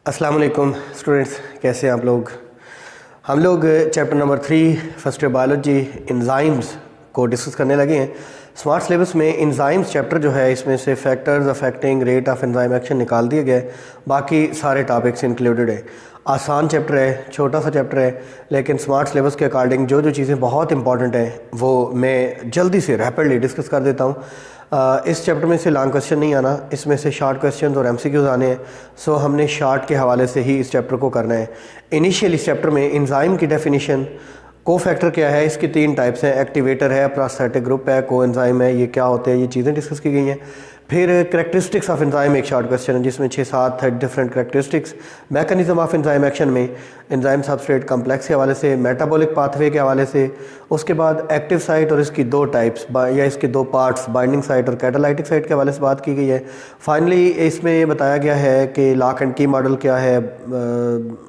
अस्सलाम वालेकुम स्टूडेंट्स, कैसे हैं आप लोग। हम लोग chapter number 3 first biology enzymes को डिस्कस करने लगे हैं। स्मार्ट सिलेबस में एंजाइम्स चैप्टर जो है इसमें से factors affecting rate of enzyme action निकाल दिए गए, बाकी सारे टॉपिक्स इंक्लूडेड है। आसान चैप्टर है, छोटा सा चैप्टर है, लेकिन स्मार्ट सिलेबस के अकॉर्डिंग जो जो चीज़ें बहुत इंपॉर्टेंट हैं वो मैं जल्दी से रैपिडली डिस्कस कर देता हूँ। इस चैप्टर में से लॉन्ग क्वेश्चन नहीं आना, इसमें से शॉर्ट क्वेश्चन और एमसीक्यूज आने हैं। सो हमने शॉर्ट के हवाले से ही इस चैप्टर को करना है। इनिशियल इस चैप्टर में एंजाइम की डेफिनेशन, को फैक्टर क्या है, इसकी 3 टाइप्स हैं, एक्टिवेटर है, प्रोस्थेटिक ग्रुप है, को एंजाइम है, ये क्या होते हैं, ये चीज़ें डिस्कस की गई हैं। फिर करेक्टरिस्टिक्स ऑफ एंजाइम एक शॉर्ट क्वेश्चन है जिसमें 6-7 different characteristics, mechanism of enzyme action में एंजाइम सबस्ट्रेट कम्प्लेक्स के हवाले से, मेटाबॉलिक पाथवे के हवाले से, उसके बाद एक्टिव साइट और इसकी 2 टाइप्स या इसके 2 पार्ट्स, बाइंडिंग साइट और कैटालाइटिक साइट के हवाले से बात की गई है। फाइनली इसमें ये बताया गया है कि लॉक एंड की मॉडल क्या है,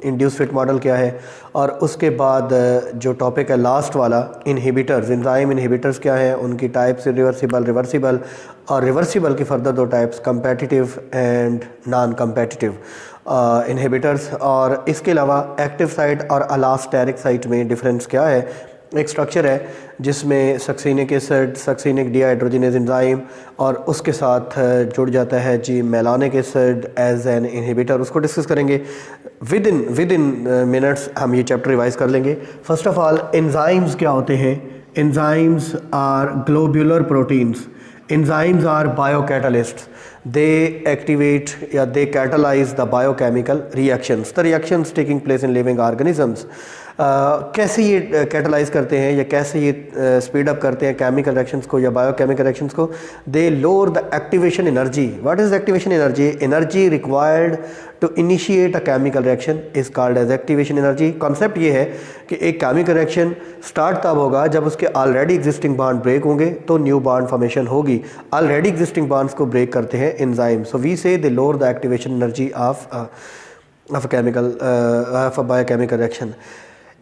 इंड्यूस फिट मॉडल क्या है, और उसके बाद जो टॉपिक है लास्ट वाला इनहिबिटर्स, एंजाइम इनहिबिटर्स क्या है, उनकी टाइप्स, रिवर्सिबल, रिवर्सिबल और रिवर्सिबल की further 2 types, competitive and non competitive inhibitors, और इसके अलावा एक्टिव साइट और अलास्टेरिक साइट में डिफरेंस क्या है। एक स्ट्रक्चर है जिसमें succinic acid, succinic dehydrogenase enzyme और उसके साथ जुड़ जाता है जी melanic acid as an inhibitor, उसको डिस्कस करेंगे। विद इन मिनट्स हम ये चैप्टर रिवाइज कर लेंगे। फर्स्ट ऑफ ऑल एंजाइम्स क्या होते हैं। Enzymes are globular proteins, enzymes are biocatalysts, they activate या they catalyze the biochemical reactions, the reactions taking place in living organisms। कैसे ये कैटलाइज करते हैं या कैसे ये स्पीड अप करते हैं केमिकल रिएक्शंस को या बायोकेमिकल रिएक्शंस को। They lower the activation energy. What is activation energy? Energy required to initiate a chemical reaction is called as activation energy. Concept ये है कि एक केमिकल रिएक्शन स्टार्ट तब होगा जब उसके ऑलरेडी एग्जिस्टिंग बॉन्ड ब्रेक होंगे तो न्यू बॉन्ड फॉर्मेशन होगी। ऑलरेडी एग्जिस्टिंग बॉन्ड्स को ब्रेक करते हैं enzyme. So we say they lower the activation energy of a biochemical reaction.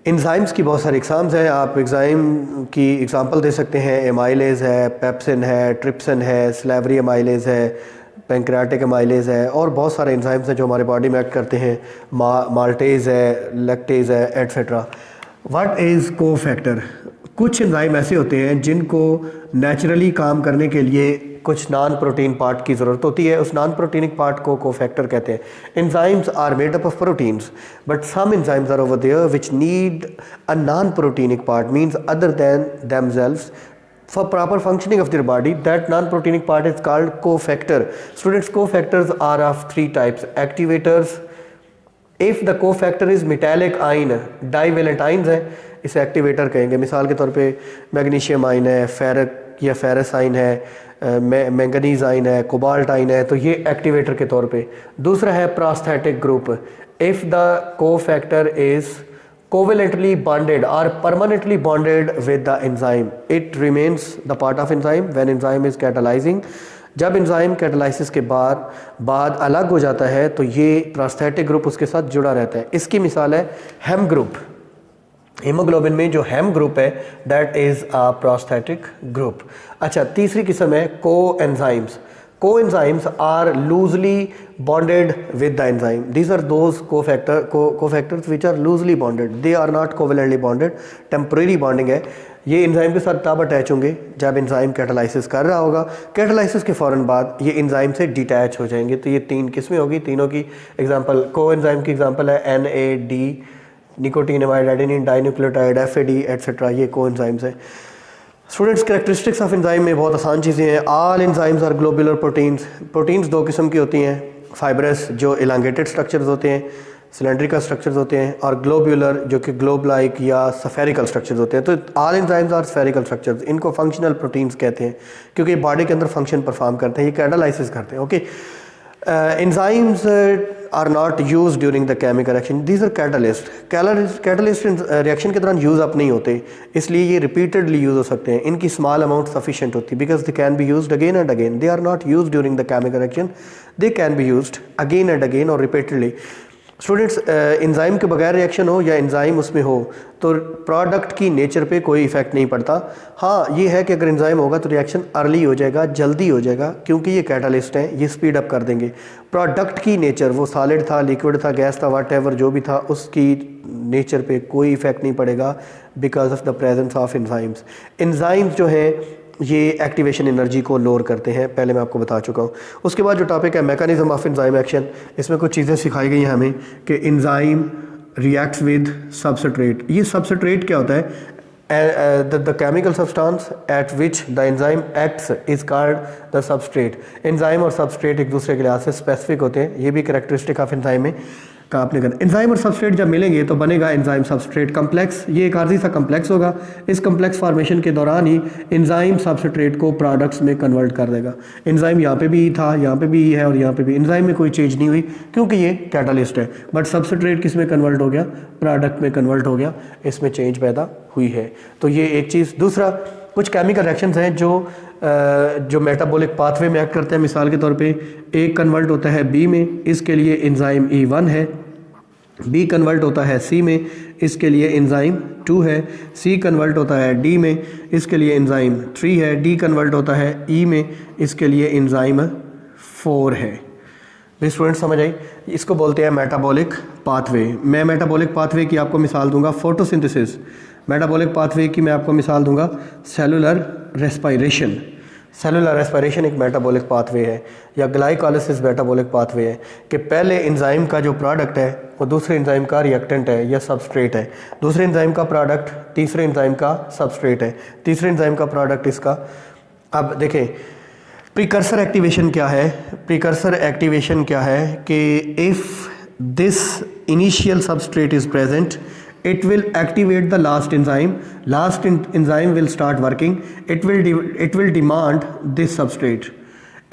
Enzymes की बहुत सारी एग्जाम्स हैं, आप एंजाइम की एग्जांपल दे सकते हैं। एमाइलेज है, पेप्सिन है, ट्रिप्सिन है, स्लेवरी एमाइलेज है, पैंक्रियाटिक एमाइलेज है, और बहुत सारे एंजाइम्स हैं जो हमारे बॉडी में एक्ट करते हैं। माल्टेज है, लैक्टेज है, एट्सेट्रा। व्हाट इज़ को फैक्टर? कुछ एंजाइम ऐसे होते हैं जिनको नेचुरली काम करने के लिए कुछ नॉन प्रोटीन पार्ट की ज़रूरत होती है, उस नॉन प्रोटीनिक पार्ट को कोफैक्टर कहते हैं। Enzymes are made up of proteins but some enzymes are over there which need a non proteinic part, means other than themselves for proper functioning of their body. That non-protenic part is called cofactor. Students, cofactors are of 3 types. Activators, if the cofactor is metallic ion, divalent ions है, इसे activator कहेंगे। मिसाल के तौर पे magnesium आइन है, फेरक या फेरस आइन है, मैंगनीज आइन है, कोबाल्ट आइन है, तो ये एक्टिवेटर के तौर पे। दूसरा है prosthetic group. If the cofactor is covalently bonded or permanently bonded with the enzyme, it remains the part of enzyme when enzyme is catalyzing। जब एंजाइम कैटालाइसिस के बाद अलग हो जाता है तो ये प्रोस्थेटिक ग्रुप उसके साथ जुड़ा रहता है। इसकी मिसाल है हेम ग्रुप। हीमोग्लोबिन में जो हेम ग्रुप है that is a prosthetic group. अच्छा, तीसरी किस्म है को enzymes. Coenzymes are loosely bonded with the enzyme. These are those cofactors which are loosely bonded. They are not covalently bonded. Temporary bonding है। ये एंजाइम के साथ तब अटैच होंगे जब एंजाइम कैटालाइसिस कर रहा होगा। कैटालाइसिस के फ़ौरन बाद ये एंजाइम से डिटैच हो जाएंगे। तो ये 3 किस्में होगी। तीनों की एग्जांपल, को एंजाइम की एग्जांपल है NAD, nicotinamide, adenine dinucleotide, FAD etcetera, ये को एंजाइम्स हैं। स्टूडेंट्स, कैरेक्टरिस्टिक्स ऑफ एंजाइम में बहुत आसान चीज़ें हैं। All enzymes are globular proteins. Proteins 2 किस्म की होती हैं, फाइब्रस जो इलांगेटेड स्ट्रक्चर्स होते हैं, सिलेंड्रिकल स्ट्रक्चर्स होते हैं, और ग्लोब्यूलर जो कि ग्लोब लाइक या स्फेरिकल स्ट्रक्चर्स होते हैं। तो all enzymes are spherical structures. इनको फंक्शनल प्रोटीन्स कहते हैं क्योंकि बॉडी के अंदर फंक्शन परफॉर्म करते हैं, ये कैटालाइसिस करते हैं। Okay, enzymes are not use during the chemical reaction, these are catalyst. Catalyst reaction के दौरान यूज़ अप नहीं होते, इसलिए ये रिपीटेडली यूज़ हो सकते हैं। इनकी स्मॉल अमाउंट सफिशिएंट होती है because they can be used again and again. They are not used during the chemical reaction, they can be used again and again और रिपीटेडली। स्टूडेंट्स, एंजाइम के बगैर reaction हो या एंजाइम उसमें हो तो प्रोडक्ट की नेचर पे कोई इफेक्ट नहीं पड़ता। हाँ ये है कि अगर एंजाइम होगा तो रिएक्शन अर्ली हो जाएगा, जल्दी हो जाएगा, क्योंकि ये कैटालिस्ट हैं, ये स्पीड अप कर देंगे। प्रोडक्ट की नेचर, वो सॉलिड था, लिक्विड था, गैस था, व्हाटएवर जो भी था, उसकी नेचर पे कोई इफेक्ट नहीं पड़ेगा because of the presence of enzymes. Enzymes जो हैं ये एक्टिवेशन एनर्जी को लोअर करते हैं, पहले मैं आपको बता चुका हूँ। उसके बाद जो टॉपिक है मैकेनिज्म ऑफ एंजाइम एक्शन, इसमें कुछ चीज़ें सिखाई गई हैं हमें कि एंजाइम रिएक्ट्स विद सबस्ट्रेट। ये सबस्ट्रेट क्या होता है? the chemical substance at which the enzyme acts is called the substrate। Enzyme और सबस्ट्रेट एक दूसरे के लिहाज से स्पेसिफिक होते हैं, ये भी कैरेक्टरिस्टिक ऑफ एंजाइम है का आपने करना। एंजाइम और सबस्ट्रेट जब मिलेंगे तो बनेगा एंजाइम सबस्ट्रेट कम्प्लेक्स। ये एक आर्जी सा कम्प्लेक्स होगा। इस कम्प्लेक्स फॉर्मेशन के दौरान ही एंजाइम सबस्ट्रेट को प्रोडक्ट्स में कन्वर्ट कर देगा। एंजाइम यहाँ पे भी था, यहाँ पे भी है और यहाँ पे भी। एंजाइम में कोई चेंज नहीं हुई क्योंकि ये कैटालिस्ट है, बट सबस्ट्रेट किस में कन्वर्ट हो गया? प्रोडक्ट में कन्वर्ट हो गया, इसमें चेंज पैदा हुई है। तो ये एक चीज़। दूसरा, कुछ केमिकल रिएक्शंस हैं जो मेटाबॉलिक पाथवे में एक्ट करते हैं। मिसाल के तौर पे एक कन्वर्ट होता है बी में, इसके लिए एंजाइम E1 है। बी कन्वर्ट होता है सी में, इसके लिए एंजाइम 2 है। सी कन्वर्ट होता है डी में, इसके लिए एंजाइम 3 है। डी कन्वर्ट होता है ई में, इसके लिए एंजाइम 4 है। स्टूडेंट समझ आई? इसको बोलते हैं मेटाबॉलिक पाथवे। मैं मेटाबॉलिक पाथवे की आपको मिसाल दूंगा फोटोसिंथेसिस। मेटाबॉलिक पाथवे की मैं आपको मिसाल दूंगा सेलुलर रेस्पिरेशन। सेलुलर रेस्पिरेशन एक मेटाबॉलिक पाथवे है, या ग्लाइकोलाइसिस मेटाबॉलिक पाथवे है कि पहले एंजाइम का जो प्रोडक्ट है वो दूसरे एंजाइम का रिएक्टेंट है या सबस्ट्रेट है, दूसरे एंजाइम का प्रोडक्ट तीसरे एंजाइम का सबस्ट्रेट है, तीसरे एंजाइम का प्रोडक्ट इसका। अब देखें प्रीकर्सर एक्टिवेशन क्या है। प्रीकर्सर एक्टिवेशन क्या है कि if this initial substrate is present, it will activate the last enzyme. Last enzyme will start working. It will demand this substrate,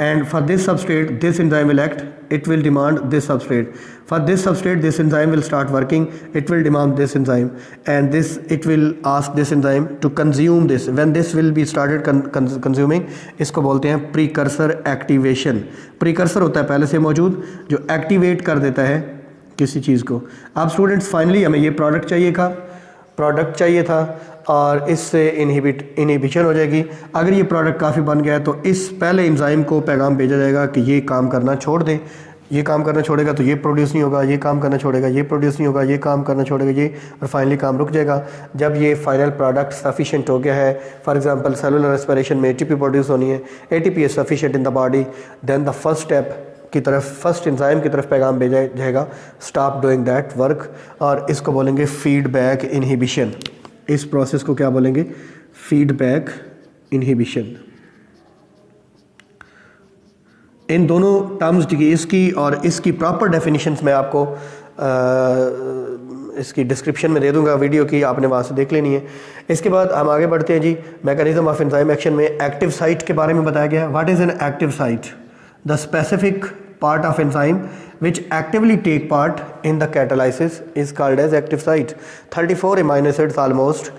and for this substrate this enzyme will act. It will demand this substrate. For this substrate this enzyme will start working. It will demand this enzyme, and this it will ask this enzyme to consume this. When this will be started consuming, इसको बोलते हैं precursor activation। precursor होता है पहले से मौजूद जो activate कर देता है किसी चीज़ को। अब स्टूडेंट्स फाइनली हमें ये प्रोडक्ट चाहिए था और इससे इनहिबिशन हो जाएगी। अगर ये प्रोडक्ट काफ़ी बन गया है तो इस पहले एंजाइम को पैगाम भेजा जाएगा कि ये काम करना छोड़ दे। ये काम करना छोड़ेगा तो ये प्रोड्यूस नहीं होगा, ये काम करना छोड़ेगा ये प्रोड्यूस नहीं होगा, ये काम करना छोड़ेगा ये, और फाइनली काम रुक जाएगा। जब ये फाइनल प्रोडक्ट सफिशिएंट हो गया है, फॉर एग्जांपल सेलुलर रेस्पिरेशन में ATP प्रोड्यूस होनी है, ATP is sufficient in the body, then the first step की तरफ, फर्स्ट एंजाइम की तरफ पैगाम भेजा जाएगा स्टॉप डूइंग दैट वर्क, और इसको बोलेंगे फीडबैक इनहिबिशन। इस प्रोसेस को क्या बोलेंगे? Feedback inhibition. इन दोनों टर्म्स की इसकी और इसकी प्रॉपर डेफिनेशंस मैं आपको इसकी डिस्क्रिप्शन में दे दूंगा वीडियो की, आपने वहाँ से देख लेनी है। इसके बाद हम आगे बढ़ते हैं जी। मैकेनिज्म ऑफ एंजाइम एक्शन में एक्टिव साइट के बारे में बताया गया है। What is an active site? The specific part of enzyme which actively take part in the catalysis is called as active site. 34 amino acids almost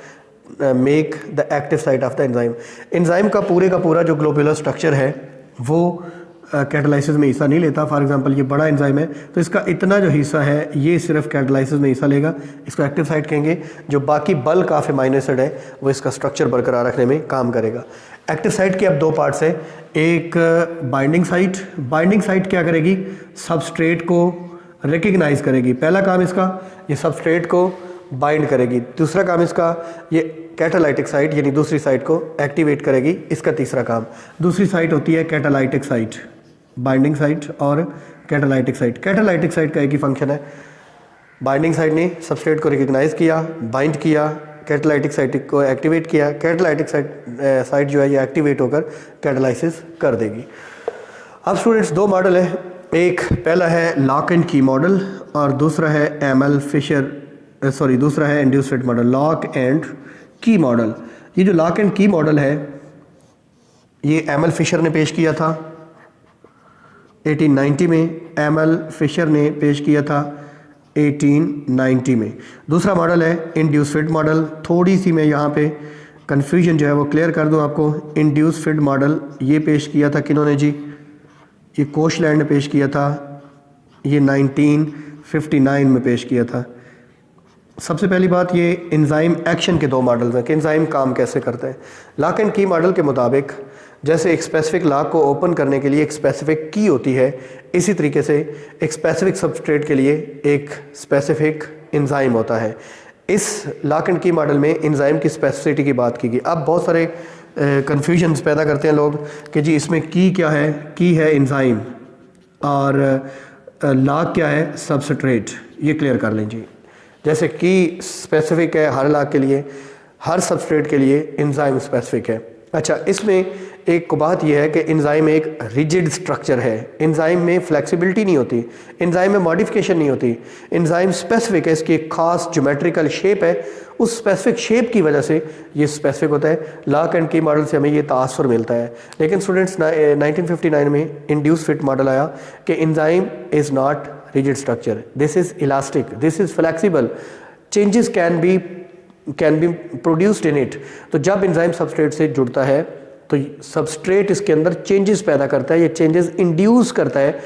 make the active site of the enzyme. enzyme का पूरा जो globular structure है वो catalysis में हिस्सा नहीं लेता। For example ये बड़ा एंजाइम है तो इसका इतना जो हिस्सा है ये सिर्फ कैटालाइसिस में हिस्सा लेगा, इसको एक्टिव साइट कहेंगे। जो बाकी बल्क ऑफ एमाइनो एसिड है वो इसका स्ट्रक्चर बरकरार रखने में काम करेगा। एक्टिव साइट के अब दो पार्ट्स है। एक बाइंडिंग साइट। बाइंडिंग साइट क्या करेगी? सबस्ट्रेट को रिकग्नाइज करेगी। पहला काम इसका ये सबस्ट्रेट को बाइंड करेगी। दूसरा काम इसका ये कैटालाइटिक साइट यानी दूसरी साइट को एक्टिवेट करेगी। इसका तीसरा काम, दूसरी साइट होती है कैटालाइटिक साइट। बाइंडिंग साइट और कैटालाइटिक साइट। कैटालाइटिक साइट का एक ही फंक्शन है, बाइंडिंग साइट ने सबस्ट्रेट को रिकग्नाइज किया, बाइंड किया, कैटालाइटिक साइट को एक्टिवेट किया। कैटालाइटिक साइट जो है ये एक्टिवेट होकर कैटालाइसिस कर देगी। अब स्टूडेंट्स दो मॉडल है, एक पहला है लॉक एंड की मॉडल और दूसरा है दूसरा है induced rate model. Lock and की मॉडल, ये जो लॉक एंड की मॉडल है ये एमएल फिशर ने पेश किया था 1890 में। एमएल फिशर ने पेश किया था 1890 में। दूसरा मॉडल है इंड्यूस्ड फिट मॉडल। थोड़ी सी मैं यहाँ पे कन्फ्यूजन जो है वो क्लियर कर दूँ आपको। इंड्यूस्ड फिट मॉडल ये पेश किया था किन्होंने जी? ये कोशलैंड ने पेश किया था। ये 19 1959 में पेश किया था। सबसे पहली बात, ये एंजाइम एक्शन के दो मॉडल्स हैं कि एंजाइम काम कैसे करते हैं। लॉक एंड की मॉडल के मुताबिक जैसे एक स्पेसिफिक लॉक को ओपन करने के लिए एक स्पेसिफिक की होती है, इसी तरीके से एक स्पेसिफिक सबस्ट्रेट के लिए एक स्पेसिफिक एंजाइम होता है। इस लॉक एंड की मॉडल में एंजाइम की स्पेसिफिसिटी की बात की गई। अब बहुत सारे कन्फ्यूजन्स पैदा करते हैं लोग कि जी इसमें की क्या है, की है एंजाइम और लॉक क्या है, सबस्ट्रेट। ये क्लियर कर लें जी। जैसे की स्पेसिफिक है हर लॉक के लिए, हर सबस्ट्रेट के लिए एंजाइम स्पेसिफिक है। अच्छा, इसमें एक बात यह है कि एंजाइम एक रिजिड स्ट्रक्चर है, एंजाइम में फ्लेक्सिबिलिटी नहीं होती, एंजाइम में मॉडिफिकेशन नहीं होती। एंजाइम स्पेसिफिक है, इसकी एक खास ज्योमेट्रिकल शेप है, उस स्पेसिफिक शेप की वजह से ये स्पेसिफिक होता है। लॉक एंड की मॉडल से हमें ये तासुर मिलता है। लेकिन स्टूडेंट्स 1959 में इंड्यूस फिट मॉडल आया कि enzyme is not rigid structure, this is elastic, this is flexible, changes can be produced in it. तो जब एंजाइम सबस्ट्रेट से जुड़ता है तो सबस्ट्रेट इसके अंदर चेंजेस पैदा करता है, ये चेंजेस इंड्यूस करता है।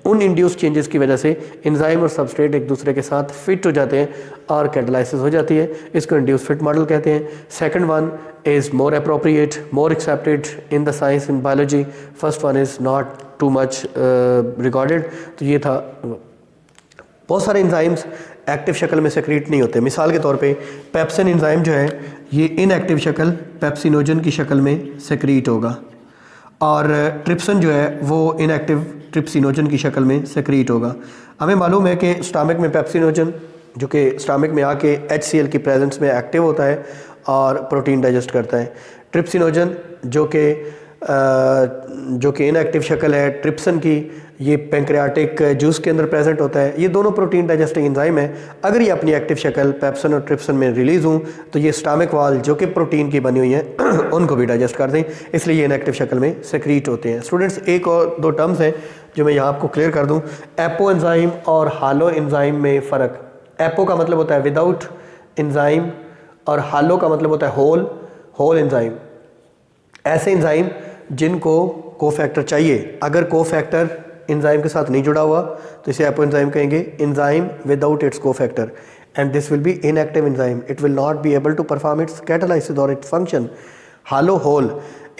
उन इंड्यूस चेंजेस की वजह से एंजाइम और सबस्ट्रेट एक दूसरे के साथ फिट हो जाते हैं और कैटालाइसिस हो जाती है। इसको इंड्यूस फिट मॉडल कहते हैं। Second one is more appropriate, more accepted in the science in biology. First one is not too much recorded. तो ये था। बहुत सारे एंजाइम्स एक्टिव शक्ल में सेक्रीट नहीं होते। मिसाल के तौर पे पेप्सिन एंजाइम जो है ये इनएक्टिव शक्ल पेप्सिनोजन की शक्ल में सेक्रीट होगा, और ट्रिप्सिन जो है वो इनएक्टिव ट्रिप्सिनोजन की शक्ल में सेक्रीट होगा। हमें मालूम है कि स्टमक में पेप्सिनोजन जो कि स्टमक में आके HCl की प्रेजेंस में एक्टिव होता है और प्रोटीन डाइजेस्ट करता है। ट्रिप्सिनोजन जो कि इनएक्टिव शक्ल है ट्रिप्सिन की, ये पैंक्रियाटिक जूस के अंदर प्रेजेंट होता है। ये दोनों प्रोटीन डाइजेस्टिंग एंजाइम है। अगर ये अपनी एक्टिव शक्ल पेप्सिन और ट्रिप्सिन में रिलीज हों तो ये स्टमक वाल जो कि प्रोटीन की बनी हुई है उनको भी डाइजेस्ट कर दें, इसलिए ये इनएक्टिव शक्ल में सेक्रीट होते हैं। स्टूडेंट्स, एक और दो टर्म्स हैं जो मैं यहाँ आपको क्लियर कर दूँ। एपो एंजाइम और हालो एंजाइम में फ़र्क। एपो का मतलब होता है विदाउट एंजाइम और हालो का मतलब होता है होल एंजाइम। ऐसे एंजाइम जिनको कोफैक्टर चाहिए, अगर कोफैक्टर एंजाइम के साथ नहीं जुड़ा हुआ तो इसे एपो एंजाइम कहेंगे। Enzyme without its cofactor and this will be inactive enzyme, it will not be able to perform its catalysis और its function. Holo whole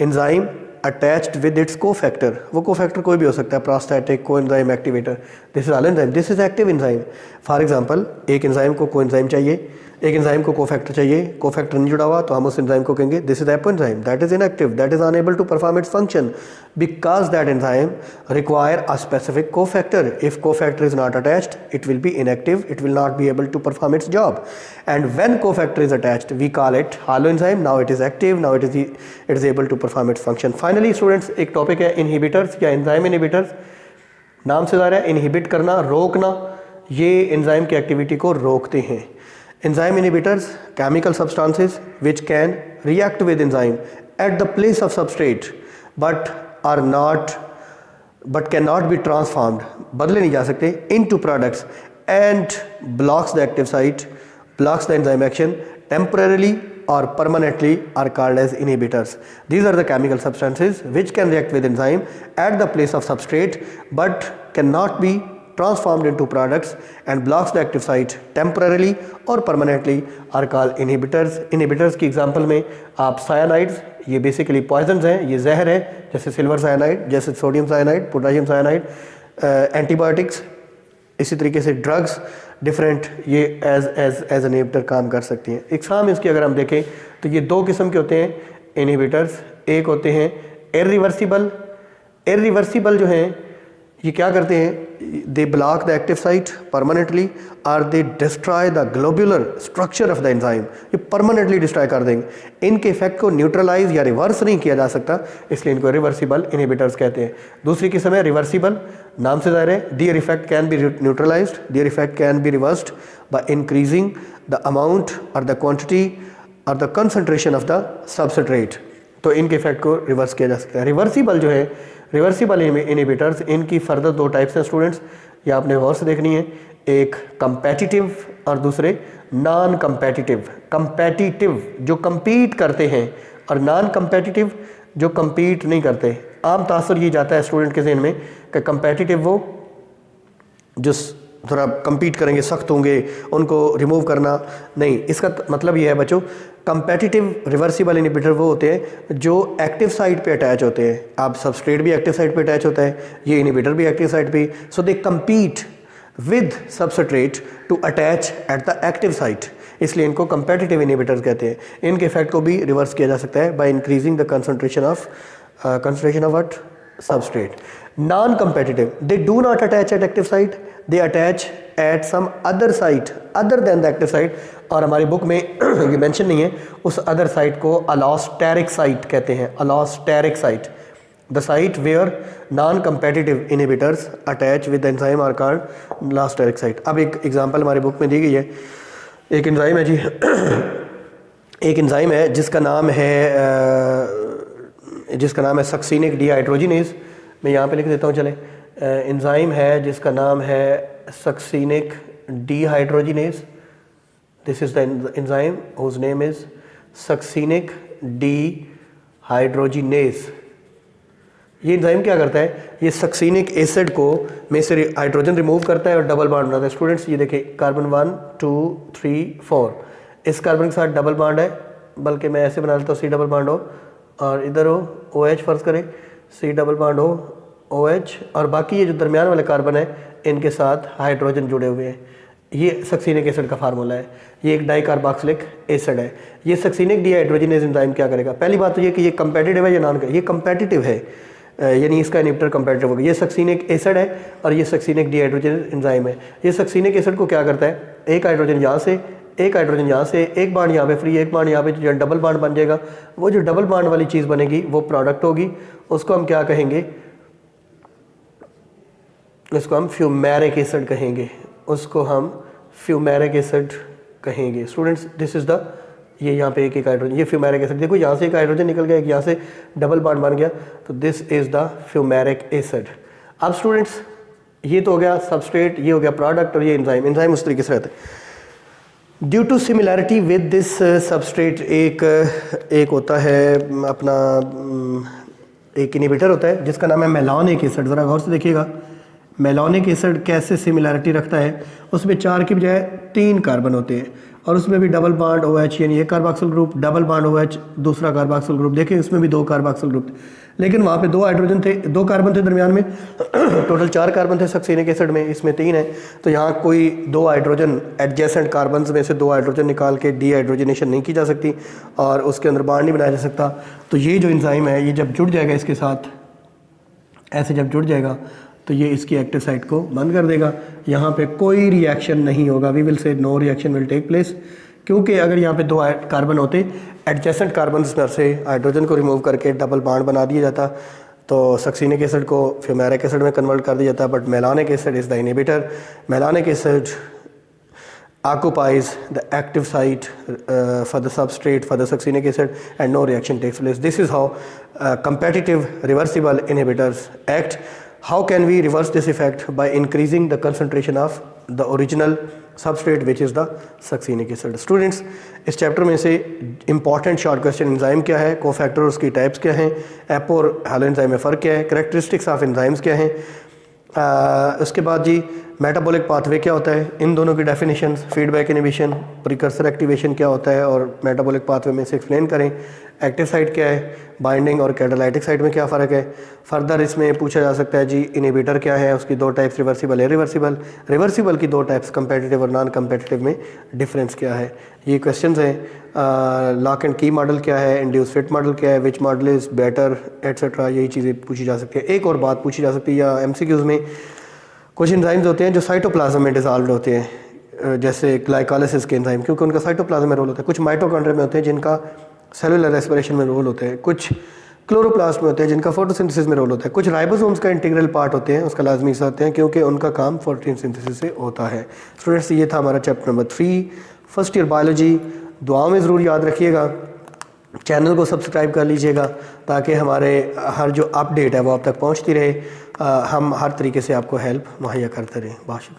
enzyme attached with its cofactor, वो कोफैक्टर कोई भी हो सकता है, prosthetic, coenzyme activator, this is all enzyme, this is active enzyme. For example, एक enzyme को coenzyme चाहिए, एक एंजाइम को कोफैक्टर चाहिए, कोफैक्टर नहीं जुड़ा हुआ तो हम उस एंजाइम को कहेंगे this is apo enzyme, that is inactive, that is unable to perform its function because that enzyme require a specific cofactor. If cofactor is not attached it will be inactive, it will not be able to perform its job, and when cofactor is attached we call it holo enzyme, now it is active, now it is able to perform its function. Finally students, एक topic है inhibitors या enzyme inhibitors. नाम से ज़ाहिर है inhibit करना, रोकना, ये एंजाइम की एक्टिविटी को रोकते हैं। Enzyme inhibitors, chemical substances which can react with enzyme at the place of substrate but cannot be transformed, बदले नहीं जा सकते, into products and blocks the active site, blocks the enzyme action temporarily or permanently are called as inhibitors. These are the chemical substances which can react with enzyme at the place of substrate but cannot be transformed into products and blocks the active site temporarily or permanently are called inhibitors. Inhibitors की example में आप cyanides, ये basically poisons हैं, ये जहर है, जैसे silver cyanide, जैसे sodium cyanide, potassium cyanide, antibiotics, इसी तरीके से ड्रग्स डिफरेंट ये एज इनहिबिटर काम कर सकती हैं। एग्जाम इसकी अगर हम देखें तो ये दो किस्म के होते हैं इनहिबिटर्स। एक होते हैं इरिवर्सिबल। इरिवर्सिबल जो हैं ये क्या करते हैं, they block the active site permanently और they destroy the globular structure of the enzyme, ये परमानेंटली डिस्ट्रॉय कर देंगे। इनके इफेक्ट को न्यूट्रलाइज या रिवर्स नहीं किया जा सकता, इसलिए इनको रिवर्सिबल इनहिबिटर्स कहते हैं। दूसरी किस्म है रिवर्सिबल, नाम से ज़ाहिर है their effect can be neutralized, their effect can be reversed by increasing the amount और द क्वांटिटी और the concentration of the substrate, तो इनके इफेक्ट को रिवर्स किया जा सकता है। रिवर्सिबल जो है, रिवर्सिबल इनहिबिटर्स, इनकी फर्दर दो टाइप्स हैं स्टूडेंट्स, ये आपने गौर से देखनी है, एक कंपेटिटिव और दूसरे नॉन कंपेटिटिव। कंपेटिटिव जो compete करते हैं और नॉन कंपेटिटिव जो compete नहीं करते। आम तासर ये जाता है स्टूडेंट के जहन में कि कंपेटिटिव वो जो थोड़ा compete करेंगे, सख्त होंगे, उनको रिमूव करना नहीं। इसका मतलब ये है बच्चों, कंपेटिटिव रिवर्सिबल इनहिबिटर वो होते हैं जो एक्टिव साइट पे अटैच होते हैं। अब सबस्ट्रेट भी एक्टिव साइट पे अटैच होता है, ये इनहिबिटर भी एक्टिव साइट पे, सो दे compete with substrate to attach at the active site, इसलिए इनको competitive inhibitors कहते हैं। इनके इफेक्ट को भी रिवर्स किया जा सकता है by increasing the concentration of what substrate। non competitive, they do not attach at active site, they attach at some other site other than the active site, और हमारी बुक में ये मेंशन नहीं है, उस अदर साइट को allosteric site कहते हैं, allosteric site। The site where non-competitive inhibitors attach with the enzyme are called allosteric site। अब एक एग्जांपल हमारी बुक में दी गई है, एक एंजाइम है जी एक एंजाइम है जिसका नाम है सक्सिनिक डीहाइड्रोजिनेज। मैं यहाँ पे लिख देता हूँ, चले। एंजाइम है जिसका नाम है succinic dehydrogenase. This is the enzyme whose name is succinic dehydrogenase. ये एंजाइम क्या करता है, ये सक्सिनिक एसिड को में से हाइड्रोजन रिमूव करता है और डबल बॉन्ड बनाता है। स्टूडेंट्स ये देखिए, कार्बन 1 2 3 4, इस कार्बन के साथ डबल बॉन्ड है, बल्कि मैं ऐसे बना लेता हूँ, सी डबल बॉन्ड हो और इधर हो OH, फर्ज करें सी डबल बॉन्ड हो OH, और बाकी ये जो दरमियान वाले कार्बन है इनके साथ हाइड्रोजन जुड़े हुए हैं। ये सक्सिनिक एसिड का फार्मूला है, ये एक डाइकार्बोक्सिलिक एसिड है। ये सक्सिनिक डीहाइड्रोजिनेज एंजाइम क्या करेगा, पहली बात तो ये कि ये कंपेटिटिव है या नॉन, ये कंपेटिटिव है, यानी इसका इनहिबिटर कंपेटिटिव होगा। ये सक्सिनिक एसिड है और ये सक्सिनिक डीहाइड्रोजिनेज एंजाइम है। ये सक्सिनिक एसिड को क्या करता है, एक हाइड्रोजन यहाँ से, एक हाइड्रोजन यहाँ से, एक बांड यहाँ पे फ्री, एक बांड यहाँ पे, जो डबल बांड बन जाएगा, वो जो डबल बांड वाली चीज़ बनेगी वो प्रोडक्ट होगी, उसको हम क्या कहेंगे, उसको हम फ्यूमेरिक एसिड कहेंगे, उसको हम फ्यूमेरिक एसिड कहेंगे। स्टूडेंट्स दिस इज़ द, ये यहाँ पे एक हाइड्रोजन, ये फ्यूमेरिक एसिड, देखो यहाँ से एक हाइड्रोजन निकल गया, एक यहाँ से डबल बॉन्ड बन गया, तो this is the fumaric acid. अब स्टूडेंट्स ये तो हो गया सबस्ट्रेट, ये हो गया प्रोडक्ट, और ये एंजाइम उस तरीके से रहता है। Due to similarity with this substrate, एक होता है अपना एक इनहिबिटर होता है जिसका नाम है मेलानिक एसिड। ज़रा गौर से देखिएगा, मेलानिक एसिड कैसे सिमिलैरिटी रखता है, उसमें 4 की बजाय 3 कार्बन होते हैं और उसमें भी डबल बॉन्ड OH, यानी एक carboxyl group, double bond OH, दूसरा कार्बोक्सिल ग्रुप। देखिए इसमें भी 2 कार्बोक्सिल ग्रुप, लेकिन वहाँ पे 2 हाइड्रोजन थे, 2 कार्बन थे दरमियान में टोटल 4 कार्बन थे सक्सिनिक एसिड में, इसमें 3 है। तो यहाँ कोई 2 हाइड्रोजन एडजेसेंट कार्बन में से 2 हाइड्रोजन निकाल के डीहाइड्रोजनेशन नहीं की जा सकती और उसके अंदर बॉन्ड नहीं बनाया जा सकता। तो ये जो एंजाइम है, ये जब जुड़ जाएगा इसके साथ, ऐसे जब जुड़ जाएगा तो ये इसकी एक्टिव साइट को बंद कर देगा, यहाँ पे कोई रिएक्शन नहीं होगा। We will say no reaction will take place, क्योंकि अगर यहाँ पे 2 कार्बन होते, एडजेसेंट कार्बन में से हाइड्रोजन को रिमूव करके डबल बॉन्ड बना दिया जाता, तो सक्सिनिक एसिड को फ्यूमेरिक एसिड में कन्वर्ट कर दिया जाता। But malonic acid is the inhibitor. Malonic acid occupies the active site for the substrate for the succinic acid and no reaction takes place. This is how competitive reversible inhibitors act. How can we reverse this effect? By increasing the concentration of the original substrate which is the succinic acid. Students, इस chapter में से important short question, enzyme क्या है, cofactor उसकी types क्या हैं, apo और hello enzyme में फ़र्क क्या है, कैरेक्टरिस्टिक्स ऑफ एंजाइम्स क्या हैं, उसके बाद जी मेटाबॉलिक पाथवे क्या होता है, इन दोनों की definitions, feedback inhibition, precursor activation क्या होता है और मेटाबॉलिक पाथवे में से एक्सप्लेन करें। एक्टिव साइट क्या है, बाइंडिंग और कैटालाइटिक साइट में क्या फ़र्क है। फर्दर इसमें पूछा जा सकता है जी इनहिबिटर क्या है, उसकी 2 टाइप्स, रिवर्सिबल है रिवर्सिबल, रिवर्सिबल की 2 टाइप्स, कंपेटिटिव और नॉन कंपेटिटिव में डिफरेंस क्या है। ये क्वेश्चंस हैं। लॉक एंड की मॉडल क्या है, इंड्यूस फिट मॉडल क्या है, which model is better, etcetera, यही चीज़ें पूछी जा सकती है। एक और बात पूछी जा सकती है या MCQs में, कुछ एंजाइम्स होते हैं जो साइटोप्लाज्म में डिसॉल्व होते हैं, जैसे ग्लाइकोलाइसिस के एंजाइम, क्योंकि उनका साइटोप्लाज्म में रोल होता है। कुछ माइटोकॉन्ड्रिया में होते हैं जिनका सेलुलर रेस्पिरेशन में रोल होते हैं, कुछ क्लोरोप्लास्ट में होते हैं जिनका फोटोसिंथेसिस में रोल होता है, कुछ राइबोसोम्स का इंटीग्रल पार्ट होते हैं, उसका लाजमी हिस्सा होते हैं क्योंकि उनका काम फोटोसिंथेसिस से होता है। स्टूडेंट्स ये था हमारा chapter number 3 first year biology. दुआओं में ज़रूर याद रखिएगा, चैनल को सब्सक्राइब कर लीजिएगा ताकि हमारे हर जो अपडेट है वो आप तक पहुंचती रहे, हम हर तरीके से आपको हेल्प मुहैया करते रहें। बहुत शुक्रिया।